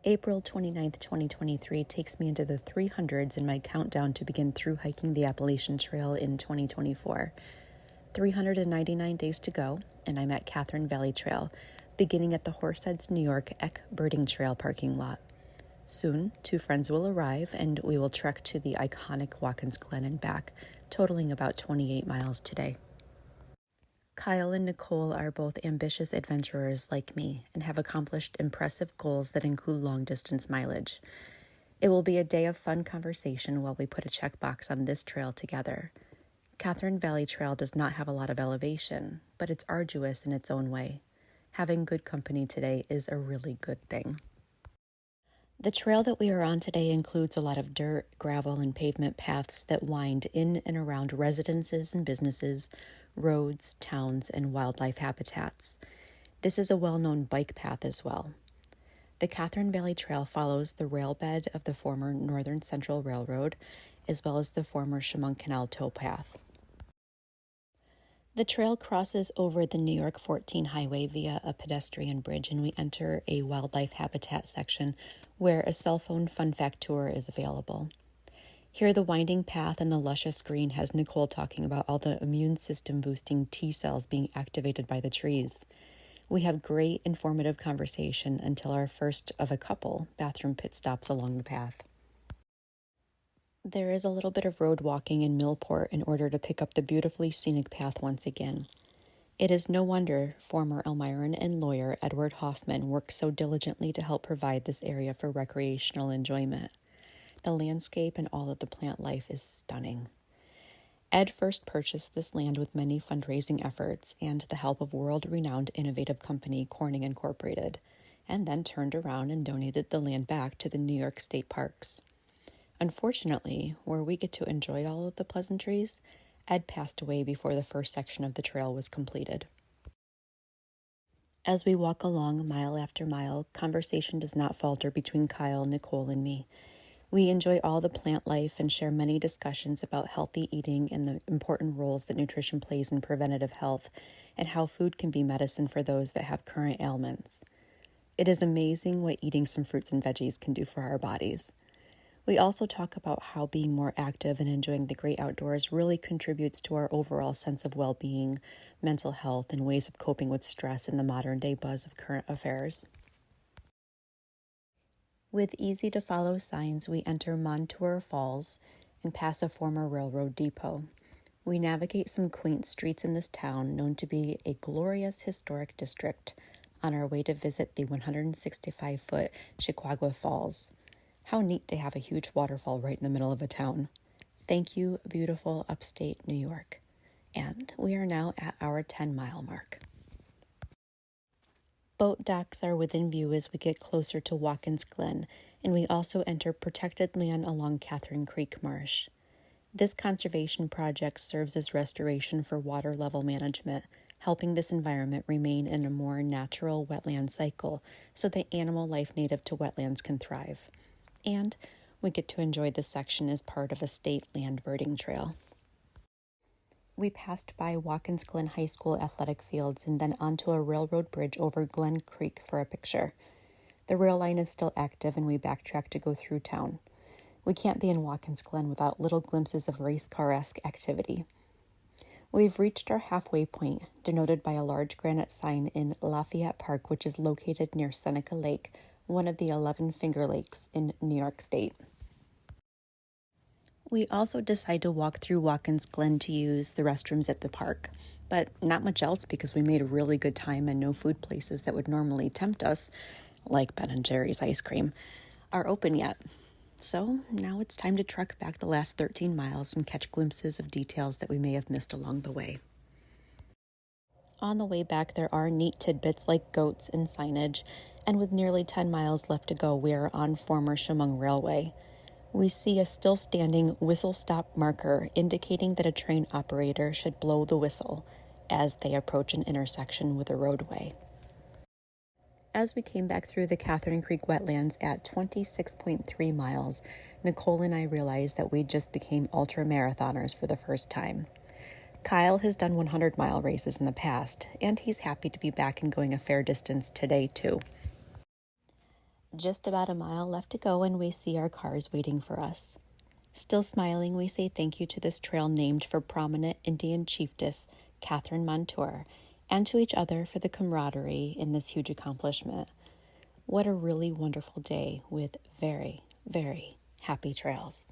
April 29th, 2023 takes me into the 300s in my countdown to begin through hiking the Appalachian Trail in 2024. 399 days to go, and I'm at Catherine Valley Trail, beginning at the Horseheads, New York Eck Birding Trail parking lot. Soon, 2 friends will arrive, and we will trek to the iconic Watkins Glen and back, totaling about 28 miles today. Kyle and Nicole are both ambitious adventurers like me and have accomplished impressive goals that include long-distance mileage. It will be a day of fun conversation while we put a checkbox on this trail together. Catherine Valley Trail does not have a lot of elevation, but it's arduous in its own way. Having good company today is a really good thing. The trail that we are on today includes a lot of dirt, gravel, and pavement paths that wind in and around residences and businesses, roads, towns, and wildlife habitats. This is a well-known bike path as well. The Catherine Valley Trail follows the rail bed of the former Northern Central Railroad, as well as the former Chemung Canal towpath. The trail crosses over the New York 14 highway via a pedestrian bridge, and we enter a wildlife habitat section where a cell phone fun fact tour is available. Here, the winding path and the luscious green has Nicole talking about all the immune system boosting T cells being activated by the trees. We have great informative conversation until our first of a couple bathroom pit stops along the path. There is a little bit of road walking in Millport in order to pick up the beautifully scenic path once again. It is no wonder former Elmiran and lawyer Edward Hoffman worked so diligently to help provide this area for recreational enjoyment. The landscape and all of the plant life is stunning. Ed first purchased this land with many fundraising efforts and the help of world-renowned innovative company Corning Incorporated, and then turned around and donated the land back to the New York State Parks. Unfortunately, where we get to enjoy all of the pleasantries, Ed passed away before the first section of the trail was completed. As we walk along mile after mile, conversation does not falter between Kyle, Nicole, and me. We enjoy all the plant life and share many discussions about healthy eating and the important roles that nutrition plays in preventative health and how food can be medicine for those that have current ailments. It is amazing what eating some fruits and veggies can do for our bodies. We also talk about how being more active and enjoying the great outdoors really contributes to our overall sense of well-being, mental health, and ways of coping with stress in the modern-day buzz of current affairs. With easy-to-follow signs, we enter Montour Falls and pass a former railroad depot. We navigate some quaint streets in this town known to be a glorious historic district on our way to visit the 165-foot Chiquagua Falls. How neat to have a huge waterfall right in the middle of a town. Thank you, beautiful upstate New York. And we are now at our 10-mile mark. Boat docks are within view as we get closer to Watkins Glen, and we also enter protected land along Catherine Creek Marsh. This conservation project serves as restoration for water level management, helping this environment remain in a more natural wetland cycle so that animal life native to wetlands can thrive. And we get to enjoy this section as part of a state land birding trail. We passed by Watkins Glen High School athletic fields and then onto a railroad bridge over Glen Creek for a picture. The rail line is still active and we backtrack to go through town. We can't be in Watkins Glen without little glimpses of race car-esque activity. We've reached our halfway point, denoted by a large granite sign in Lafayette Park, which is located near Seneca Lake, one of the 11 Finger Lakes in New York State. We also decide to walk through Watkins Glen to use the restrooms at the park, but not much else because we made a really good time and no food places that would normally tempt us, like Ben & Jerry's ice cream, are open yet. So now it's time to trek back the last 13 miles and catch glimpses of details that we may have missed along the way. On the way back, there are neat tidbits like goats and signage, and with nearly 10 miles left to go, we are on former Chemung Railway. We see a still-standing whistle-stop marker indicating that a train operator should blow the whistle as they approach an intersection with a roadway. As we came back through the Catherine Creek wetlands at 26.3 miles, Nicole and I realized that we just became ultramarathoners for the first time. Kyle has done 100-mile races in the past, and he's happy to be back and going a fair distance today, too. Just about a mile left to go, and we see our cars waiting for us. Still smiling, we say thank you to this trail named for prominent Indian chiefess Catherine Montour, and to each other for the camaraderie in this huge accomplishment. What a really wonderful day with very, very happy trails.